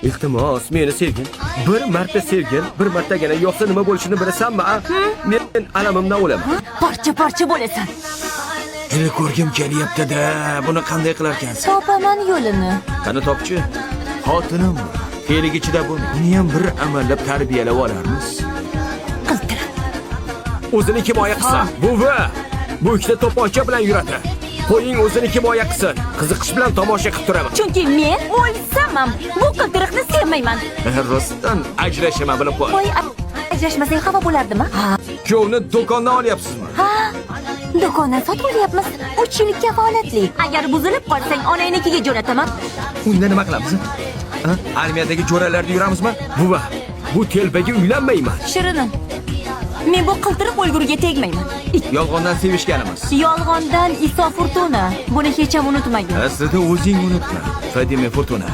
Iltimos, meni sevgin. Bir marta sevgin, bir martagina yo'qsa nima bo'lishini bilasanmi? Men alamimdan o'laman. Parcha bo'lasan. Meni ko'rgim kelyapti-da. Buni qanday qilar ekansiz? Topaman yo'lini. Qani topchi. Xotinim, fe'ligichida bu. Uni ham bir amallab tarbiyalab olarmiz. Qiltirib. O'zini himoya qilsin. Buvi, bu ikkita to'pponcha bilan yuradi. Qo'ying o'zini himoya qilsin. Qiziqish bilan tomosha qilib turaman. Chunki men o'lsamam, bu qiltiriqni sevmayman. Rostdan ajrashaman bilib qo'y. Qo'y, ajrashmasang xafa bo'lardimi? Kuyovni do'kondan olyapsizmi? Ha, do'kondan sotib olyapmiz. 3 yillik kafolatli. Agar buzilib qolsang, onangnikiga jo'nataman. Unda nima qilamiz? Armiyadagi jo'ralarda yuramizmi? Buva, bu telbaga uylanmayman. Shirinim. Men bu qiltiriq o'lguriga tegmayman. Yolg'ondan sevishganimiz. Yolg'ondan Iso Fortuna. Buni hech ham unutmagin. Aslida o'zing unutma. Fadime Fortuna.